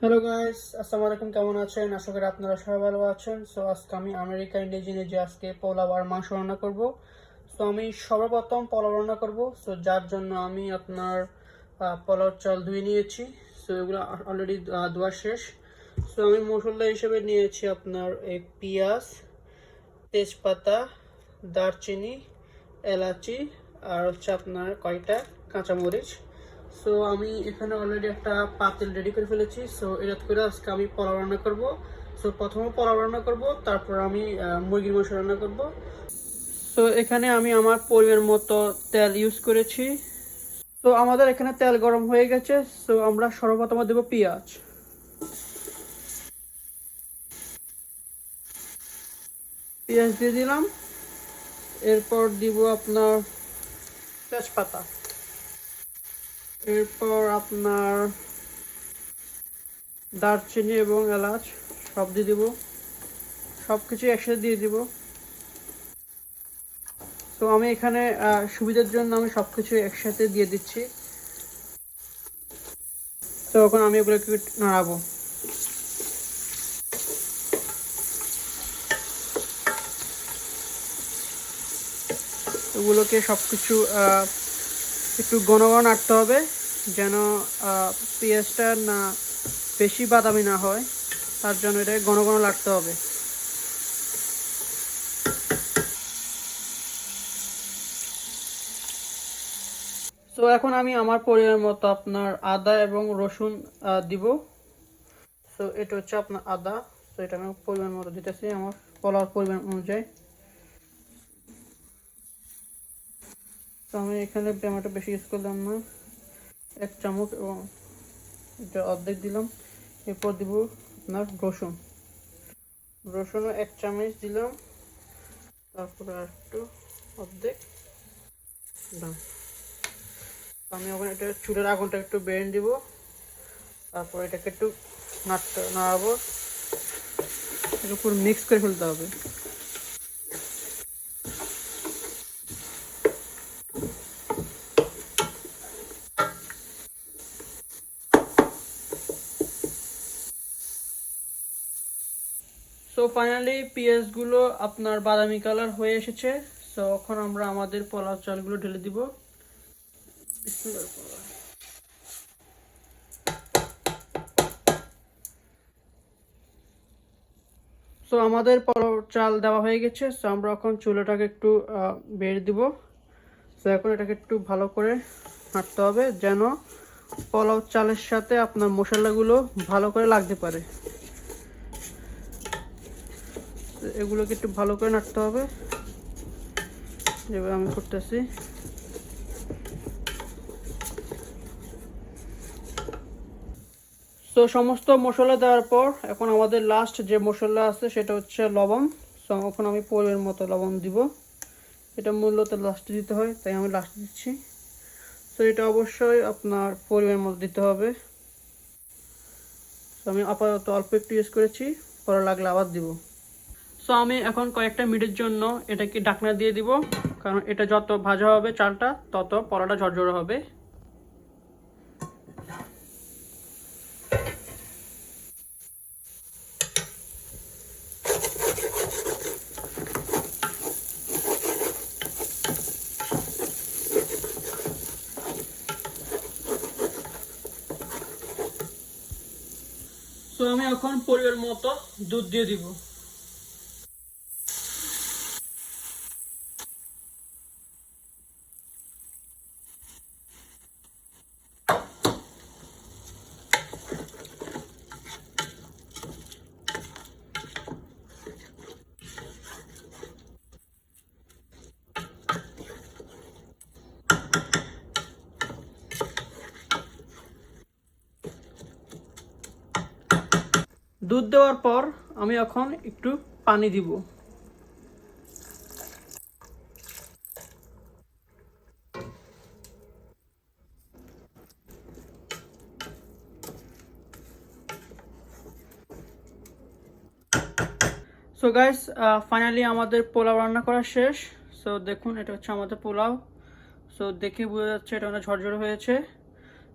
Hello guys, আসসালামু আলাইকুম। কেমন আছেন? আশা করি আপনারা সবাই ভালো আছেন। সো আজকে আমি আমেরিকা ইন্ডিজেনে যে আজকে পোলাও আর মাংস রান্না করব। সো আমি সর্বপ্রথম পোলাও রান্না করব। সো যার জন্য আমি আপনার পোলাও চাল ধুয়ে নিয়েছি। সো এগুলো অলরেডি ধোয়া শেষ। সো আমি মশলা হিসেবে নিয়েছি আপনার এই পেঁয়াজ, তেজপাতা, দারচিনি, এলাচি আর হচ্ছে আপনার কয়টা কাঁচামরিচ। সো আমি এখানে অলরেডি একটা পাতিল রেডি করে ফেলেছি। সো এটা করে আজকে আমি পোলাও রান্না করব। সো প্রথমে পোলাও রান্না করব, তারপর আমি মুরগির মাংস রান্না করব। সো এখানে আমি আমার পরিমাণ মতো তেল ইউজ করেছি। তো আমাদের এখানে তেল গরম হয়ে গেছে। সো আমরা সর্বপ্রথম দেব পেঁয়াজ। পেঁয়াজ দিয়ে দিলাম। এরপর দিব আপনার তেজপাতা। এরপর আপনার দারচিনি এবং এলাচ সব দিয়ে দিব। সব কিছু একসাথে দিয়ে দিব। তো আমি এখানে সুবিধার জন্য আমি সব কিছু একসাথে দিয়ে দিচ্ছি। তো এখন আমি এগুলোকে নাড়াবো। এগুলোকে সব কিছু একটু ঘন ঘন নাড়তে হবে, যেন পেঁয়াজটা না বেশি বাদামি না হয়। তার জন্য এটা ঘন ঘন নাড়তে হবে। তো এখন আমি আমার পরিমাণ মতো আপনার আদা এবং রসুন দিব। তো এটা হচ্ছে আপনার আদা। তো এটা আমি পরিমাণ মতো দিতেছি আমার পোলাওর পরিমাণ অনুযায়ী। তো আমি এখানে টমেটো বেশি ইউজ করলাম না, 1 চামচ, এবং এটা অর্ধেক দিলাম। এরপর দিব আপনার রসুনও 1 চামচ দিলাম। তারপরে আর একটু অর্ধেক দিলাম। আমি ওখানে এটা চুলের আগুনটা একটু বেড়ে দিব। তারপর এটাকে একটু নাড়াবো। একটু পুরো মিক্স করে ফেলতে হবে। সো ফাইনালি পেঁয়াজগুলো আপনার বাদামি কালার হয়ে এসেছে। সো এখন আমরা আমাদের পোলাও চালগুলো ঢেলে দিব। সো আমাদের পোলাও চাল দেওয়া হয়ে গেছে। সো আমরা এখন চুলাটাকে একটু বেড়ে দিব। সো এখন এটাকে একটু ভালো করে নাড়তে হবে, যেন পোলাও চালের সাথে আপনার মশলাগুলো ভালো করে লাগতে পারে। এগুলোকে একটু ভালো করে নাড়তে হবে, যেভাবে আমি করতেছি। তো সমস্ত মশলা দেওয়ার পর এখন আমাদের লাস্ট যে মশলা আছে সেটা হচ্ছে লবণ। সো এখন আমি পরিমাণ মতো লবণ দিব। এটা মূলত লাস্টে দিতে হয়, তাই আমি লাস্টে দিচ্ছি। তো এটা অবশ্যই আপনার পরিমাণ মতো দিতে হবে। তো আমি আপাতত অল্প একটু ইউজ করেছি, পরে লাগলে আবার দিব। সো আমি এখন কয়েকটা মিনিটের জন্য এটাকে ঢাকনা দিয়ে দিব, কারণ এটা যত ভাজা হবে চালটা তত পরোটা ঝরঝরে হবে। তো আমি এখন পরিমাণ মতো দুধ দিয়ে দিব। দুধ দেওয়ার পর আমি এখন একটু পানি দিব। সো গাইস, ফাইনালি আমাদের পোলাও রান্না করা শেষ। সো দেখুন, এটা হচ্ছে আমাদের পোলাও। সো দেখে বোঝা যাচ্ছে এটা অনেক ঝরঝরে হয়েছে।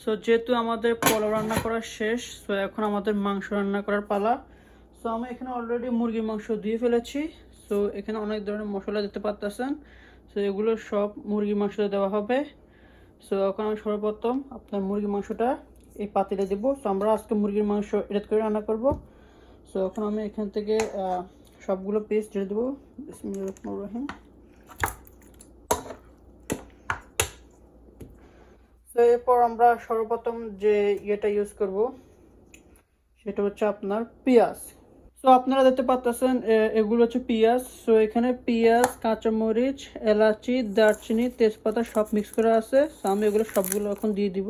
সো যেহেতু আমাদের পোলাও রান্না করা শেষ, সো এখন আমাদের মাংস রান্না করার পালা। সো আমি এখানে অলরেডি মুরগির মাংস দিয়ে ফেলেছি। সো এখানে অনেক ধরনের মশলা দিতে পারতেছেন। সো এগুলো সব মুরগির মাংসতে দেওয়া হবে। সো এখন আমি সর্বপ্রথম আপনার মুরগির মাংসটা এই পাতিলে দেব। সো আমরা আজকে মুরগির মাংস এড করে রান্না করব। সো এখন আমি এখান থেকে সবগুলো পিস ঢেলে দেবো। বিসমিল্লাহির রহমানির রহিম। তো এরপর আমরা সর্বপ্রথম যে ইয়েটা ইউজ করব সেটা হচ্ছে আপনার পেঁয়াজ। সো আপনারা দেখতে পাচ্ছেন এগুলো হচ্ছে পেঁয়াজ। সো এখানে পেঁয়াজ, কাঁচামরিচ, এলাচি, দারচিনি, তেজপাতা সব মিক্স করা আছে। সো আমি এগুলো সবগুলো এখন দিয়ে দিব।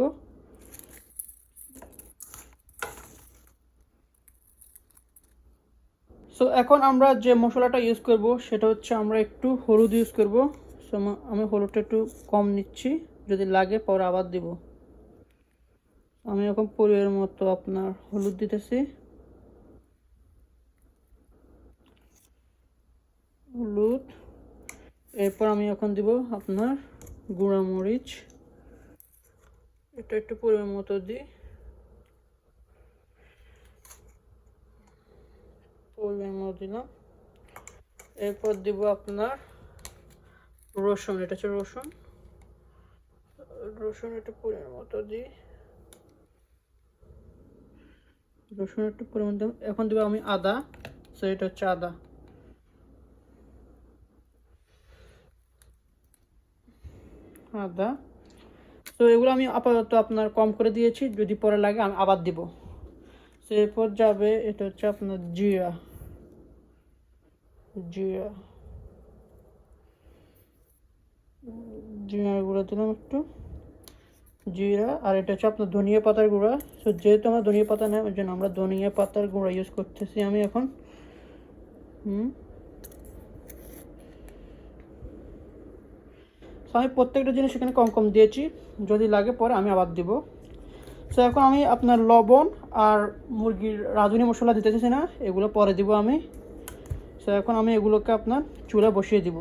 সো এখন আমরা যে মশলাটা ইউজ করব সেটা হচ্ছে আমরা একটু হলুদ ইউজ করব। সো আমি হলুদটা একটু কম নিচ্ছি, যদি লাগে পরে আবার দিব। আমি এখন পরিমাণ মতো আপনার হলুদ দিতেছি। হলুদ, এরপর আমি এখন দিব আপনার গুঁড়া মরিচ, এটা একটু পরিমাণ মতো দিই, পরিমাণ মতো দিলাম। এরপর দিব আপনার রসুন, এটা হচ্ছে রসুন, রসুন একটু পরিমাণ মতো দিই, রসুন একটু পরিমাণ দিলাম। এখন দিব আমি আদা। সো এটা হচ্ছে আদা, আদা। তো এগুলো আমি আপাতত আপনার কম করে দিয়েছি, যদি পরে লাগে আমি আবার দিব। তো এরপর যাবে এটা হচ্ছে আপনার জিরা, জিরা, জিরার গুঁড়া দিলাম একটু, জিরা। আর এটা হচ্ছে আপনার ধনিয়া পাতার গুঁড়া। সো যেহেতু আমার ধনিয়া পাতা নেই ওই জন্য আমরা ধনিয়া পাতার গুঁড়া ইউজ করতেছি আমি এখন। আমি প্রত্যেকটা জিনিস এখানে কম কম দিয়েছি, যদি লাগে পরে আমি আবার দিব। সো এখন আমি আপনার লবণ আর মুরগির রাঁধুনি মশলা দিতেছি না, এগুলো পরে দিব আমি। সো এখন আমি এগুলোকে আপনার চুলা বসিয়ে দিব।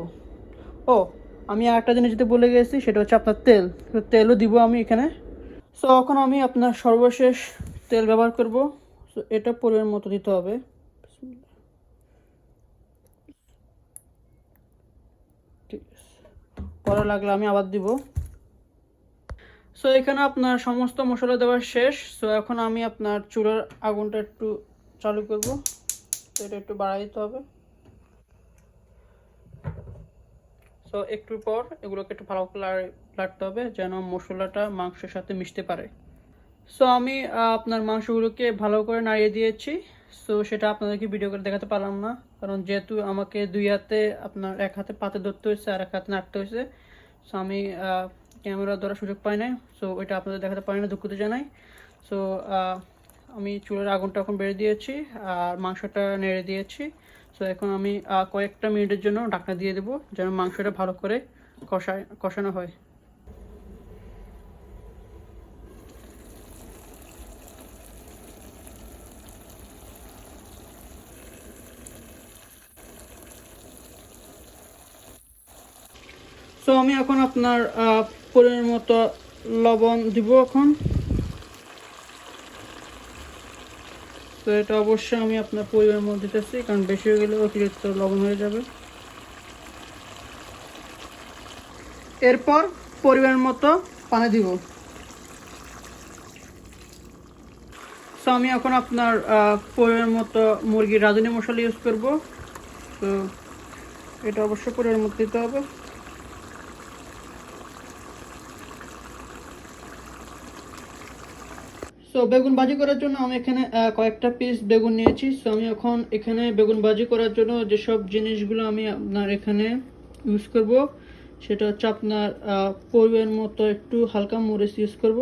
ও, আমি আর একটা জিনিস যেতে বলে গেছি, সেটা হচ্ছে আপনার তেল। তো তেলও দিব আমি এখানে। সো এখন আমি আপনার সর্বশেষ তেল ব্যবহার করব। সো এটা পরিমাণ মতো দিতে হবে। ঠিক আছে, পরে লাগলে আমি আবার দিব। সো এখানে আপনার সমস্ত মশলা দেওয়া শেষ। সো এখন আমি আপনার চুলার আগুনটা একটু চালু করব। তো এটা একটু বাড়াই দিতে হবে। সো একটু পর এগুলোকে একটু ভালো করে লাড়তে হবে যেন মশলাটা মাংসের সাথে মিশতে পারে। সো আমি আপনার মাংসগুলোকে ভালো করে নাড়িয়ে দিয়েছি। সো সেটা আপনাদেরকে ভিডিও করে দেখাতে পারলাম না, কারণ যেহেতু আমাকে দুই হাতে আপনার এক হাতে পাতে ধরতে হয়েছে আর এক হাতে নাড়তে হয়েছে। সো আমি ক্যামেরা ধরার সুযোগ পাই নাই। সো ওইটা আপনাদের দেখাতে পারি না, দুঃখিত জানাই। সো আমি চুলের আগুনটা এখন বেড়ে দিয়েছি আর মাংসটা নেড়ে দিয়েছি। সো এখন আমি কয়েকটা মিনিটের জন্য ঢাকনা দিয়ে দেবো যেন মাংসটা ভালো করে কষানো হয়। তো আমি এখন আপনার পরিমাণ মতো লবণ দিব এখন। তো এটা অবশ্যই আমি আপনার পরিমাণ মতো দিতেছি, কারণ বেশি হয়ে গেলে অতিরিক্ত লবণ হয়ে যাবে। এরপর পরিমাণ মতো পানি দিব। তো আমি এখন আপনার পরিমাণ মতো মুরগির রাঁধুনি মশলা ইউজ করব। তো এটা অবশ্যই পরিমাণ মতো দিতে হবে। সো বেগুন ভাজি করার জন্য আমি এখানে কয়েকটা পিস বেগুন নিয়েছি। সো আমি এখন এখানে বেগুন ভাজি করার জন্য যেসব জিনিসগুলো আমি আপনার এখানে ইউজ করব সেটা হচ্ছে আপনার পরিমাণ মতো একটু হালকা মরিচ ইউজ করব,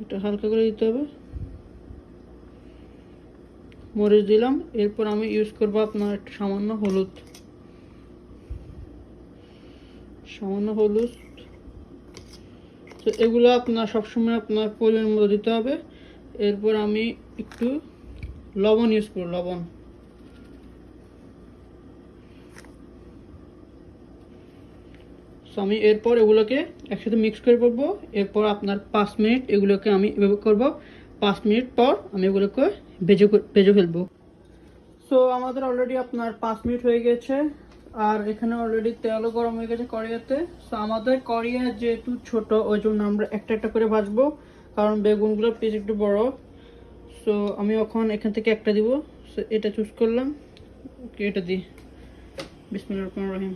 এটা হালকা করে দিতে হবে, মরিচ দিলাম। এরপর আমি ইউজ করব আপনার একটু সামান্য হলুদ, সামান্য হলুদ। তো এগুলো আপনার সবসময় আপনার পরিমাণ মতো দিতে হবে। এরপর আমি একটু লবণ ইউজ করব, লবণ। সো আমি এরপর এগুলোকে একসাথে মিক্স করে ফেলবো। এরপর আপনার 5 মিনিট এগুলোকে আমি এভাবে করবো। 5 মিনিট পর আমি এগুলোকে ভেজে ফেলবো। সো আমাদের অলরেডি আপনার 5 মিনিট হয়ে গেছে, আর এখানে অলরেডি তেলও গরম হয়ে গেছে কড়াইতে। সো আমাদের কড়াইয়া যেহেতু ছোট, ওই জন্য আমরা একটা একটা করে ভাজবো, কারণ বেগুনগুলোর পিস একটু বড়। সো আমি এখন এখান থেকে একটা দিব। সো এটা চুজ করলাম, ওকে এটা দিই। বিসমিল্লাহির রহমানির রহিম।